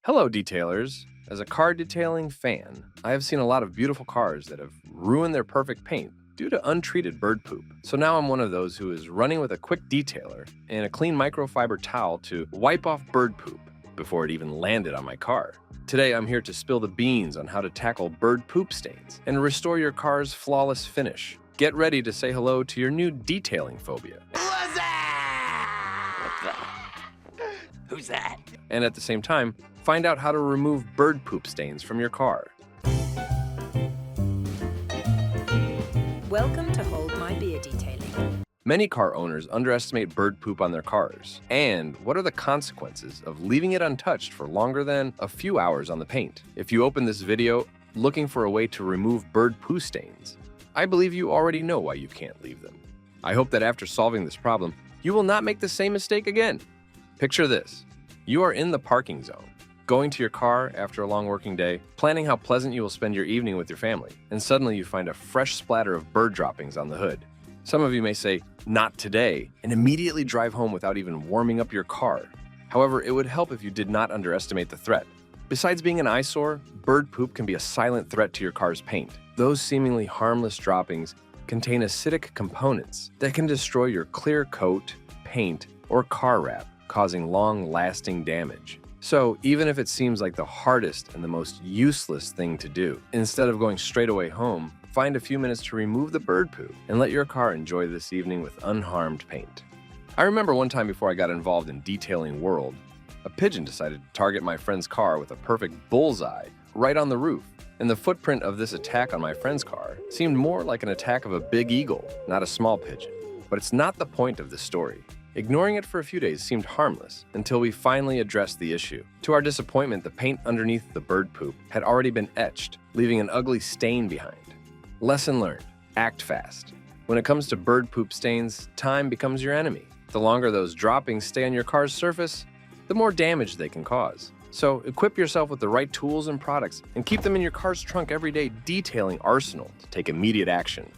Hello, detailers. As a car detailing fan, I have seen a lot of beautiful cars that have ruined their perfect paint due to untreated bird poop. So now I'm one of those who is running with a quick detailer and a clean microfiber towel to wipe off bird poop before it even landed on my car. Today, I'm here to spill the beans on how to tackle bird poop stains and restore your car's flawless finish. Get ready to say hello to your new detailing phobia. What's that? Who's that? And at the same time, find out how to remove bird poop stains from your car. Welcome to Hold My Beer Detailing. Many car owners underestimate bird poop on their cars. And what are the consequences of leaving it untouched for longer than a few hours on the paint? If you open this video looking for a way to remove bird poo stains, I believe you already know why you can't leave them. I hope that after solving this problem, you will not make the same mistake again. Picture this. You are in the parking zone, going to your car after a long working day, planning how pleasant you will spend your evening with your family, and suddenly you find a fresh splatter of bird droppings on the hood. Some of you may say, "Not today," and immediately drive home without even warming up your car. However, it would help if you did not underestimate the threat. Besides being an eyesore, bird poop can be a silent threat to your car's paint. Those seemingly harmless droppings contain acidic components that can destroy your clear coat, paint, or car wrap, causing long-lasting damage. So even if it seems like the hardest and the most useless thing to do, instead of going straight away home, find a few minutes to remove the bird poo and let your car enjoy this evening with unharmed paint. I remember one time before I got involved in detailing world, a pigeon decided to target my friend's car with a perfect bullseye right on the roof. And the footprint of this attack on my friend's car seemed more like an attack of a big eagle, not a small pigeon. But it's not the point of this story. Ignoring it for a few days seemed harmless until we finally addressed the issue. To our disappointment, the paint underneath the bird poop had already been etched, leaving an ugly stain behind. Lesson learned: act fast. When it comes to bird poop stains, time becomes your enemy. The longer those droppings stay on your car's surface, the more damage they can cause. So equip yourself with the right tools and products and keep them in your car's trunk everyday detailing arsenal to take immediate action.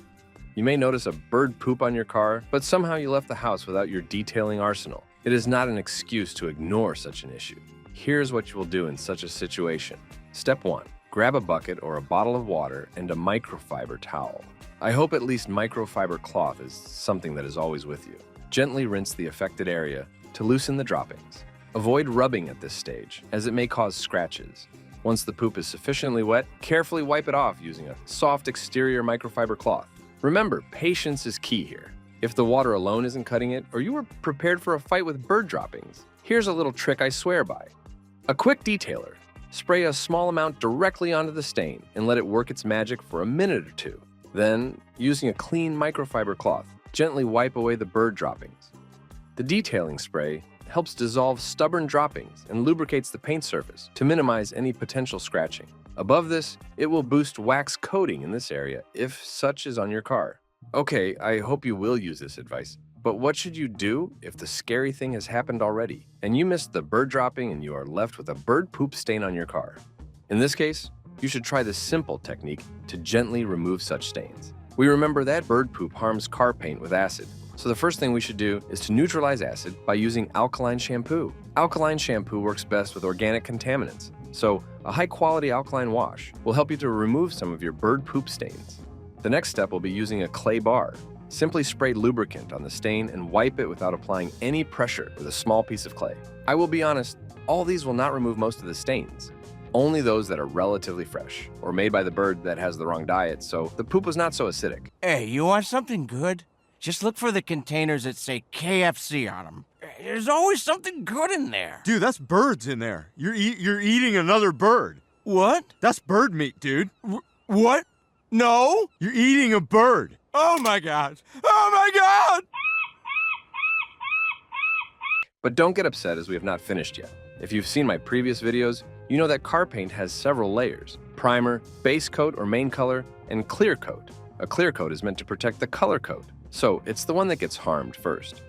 You may notice a bird poop on your car, but somehow you left the house without your detailing arsenal. It is not an excuse to ignore such an issue. Here's what you will do in such a situation. Step 1. Grab a bucket or a bottle of water and a microfiber towel. I hope at least microfiber cloth is something that is always with you. Gently rinse the affected area to loosen the droppings. Avoid rubbing at this stage, as it may cause scratches. Once the poop is sufficiently wet, carefully wipe it off using a soft exterior microfiber cloth. Remember, patience is key here. If the water alone isn't cutting it, or you were prepared for a fight with bird droppings, here's a little trick I swear by. A quick detailer. Spray a small amount directly onto the stain and let it work its magic for a minute or two. Then, using a clean microfiber cloth, gently wipe away the bird droppings. The detailing spray helps dissolve stubborn droppings and lubricates the paint surface to minimize any potential scratching. Above this, it will boost wax coating in this area if such is on your car. Okay, I hope you will use this advice, but what should you do if the scary thing has happened already and you missed the bird dropping and you are left with a bird poop stain on your car? In this case, you should try this simple technique to gently remove such stains. We remember that bird poop harms car paint with acid, so the first thing we should do is to neutralize acid by using alkaline shampoo. Alkaline shampoo works best with organic contaminants, so a high-quality alkaline wash will help you to remove some of your bird poop stains. The next step will be using a clay bar. Simply spray lubricant on the stain and wipe it without applying any pressure with a small piece of clay. I will be honest, all these will not remove most of the stains. Only those that are relatively fresh, or made by the bird that has the wrong diet, so the poop was not so acidic. Hey, you want something good? Just look for the containers that say KFC on them. There's always something good in there. Dude, that's birds in there. You're eating another bird. What? That's bird meat, dude. What? No? You're eating a bird. Oh my God. Oh my God! But don't get upset as we have not finished yet. If you've seen my previous videos, you know that car paint has several layers: primer, base coat or main color, and clear coat. A clear coat is meant to protect the color coat, so it's the one that gets harmed first.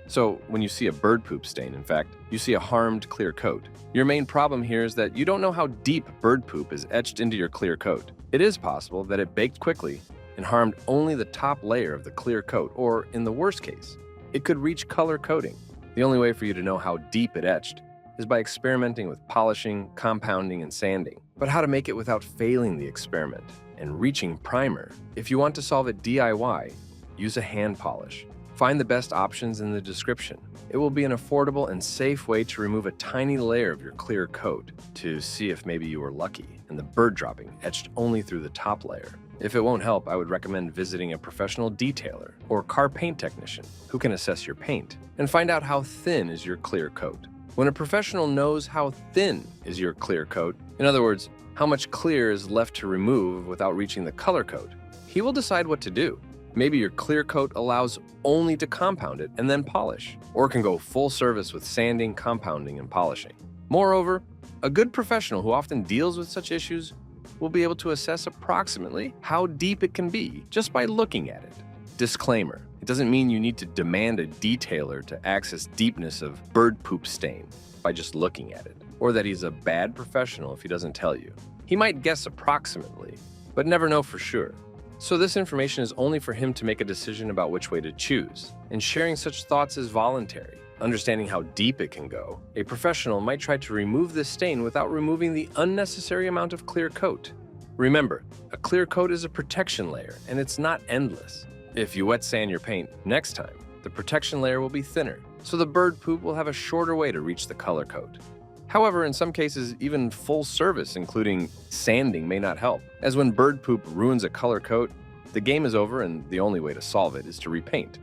So when you see a bird poop stain, in fact, you see a harmed clear coat. Your main problem here is that you don't know how deep bird poop is etched into your clear coat. It is possible that it baked quickly and harmed only the top layer of the clear coat, or in the worst case, it could reach color coating. The only way for you to know how deep it etched is by experimenting with polishing, compounding, and sanding. But how to make it without failing the experiment and reaching primer? If you want to solve it DIY, use a hand polish. Find the best options in the description. It will be an affordable and safe way to remove a tiny layer of your clear coat to see if maybe you were lucky and the bird dropping etched only through the top layer. If it won't help, I would recommend visiting a professional detailer or car paint technician who can assess your paint and find out how thin is your clear coat. When a professional knows how thin is your clear coat, in other words, how much clear is left to remove without reaching the color coat, he will decide what to do. Maybe your clear coat allows only to compound it and then polish, or can go full service with sanding, compounding, and polishing. Moreover, a good professional who often deals with such issues will be able to assess approximately how deep it can be just by looking at it. Disclaimer: it doesn't mean you need to demand a detailer to access deepness of bird poop stain by just looking at it, or that he's a bad professional if he doesn't tell you. He might guess approximately, but never know for sure. So this information is only for him to make a decision about which way to choose, and sharing such thoughts is voluntary. Understanding how deep it can go, a professional might try to remove this stain without removing the unnecessary amount of clear coat. Remember, a clear coat is a protection layer, and it's not endless. If you wet sand your paint next time, the protection layer will be thinner, so the bird poop will have a shorter way to reach the color coat. However, in some cases, even full service, including sanding, may not help, as when bird poop ruins a color coat, the game is over and the only way to solve it is to repaint.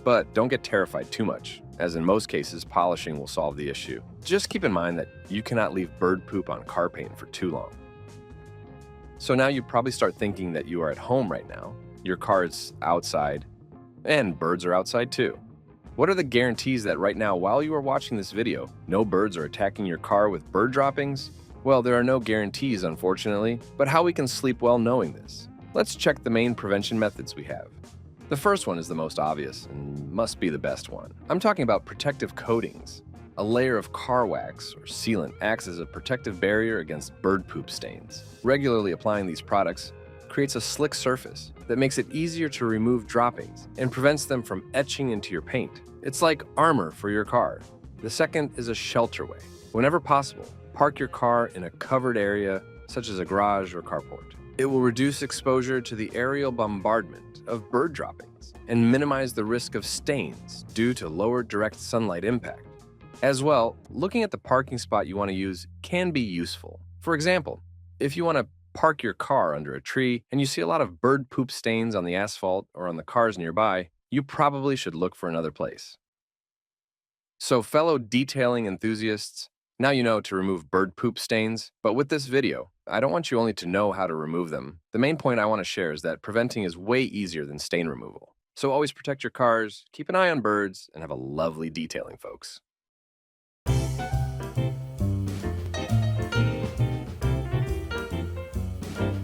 But don't get terrified too much, as in most cases, polishing will solve the issue. Just keep in mind that you cannot leave bird poop on car paint for too long. So now you probably start thinking that you are at home right now, your car is outside, and birds are outside too. What are the guarantees that right now, while you are watching this video, no birds are attacking your car with bird droppings? Well, there are no guarantees, unfortunately, but how we can sleep well knowing this. Let's check the main prevention methods we have. The first one is the most obvious and must be the best one. I'm talking about protective coatings. A layer of car wax or sealant acts as a protective barrier against bird poop stains. Regularly applying these products creates a slick surface that makes it easier to remove droppings and prevents them from etching into your paint. It's like armor for your car. The second is a shelter way. Whenever possible, park your car in a covered area such as a garage or carport. It will reduce exposure to the aerial bombardment of bird droppings and minimize the risk of stains due to lower direct sunlight impact. As well, looking at the parking spot you want to use can be useful. For example, if you want to park your car under a tree and you see a lot of bird poop stains on the asphalt or on the cars nearby, you probably should look for another place. So fellow detailing enthusiasts, now you know to remove bird poop stains, but with this video, I don't want you only to know how to remove them. The main point I want to share is that preventing is way easier than stain removal. So always protect your cars, keep an eye on birds, and have a lovely detailing, folks.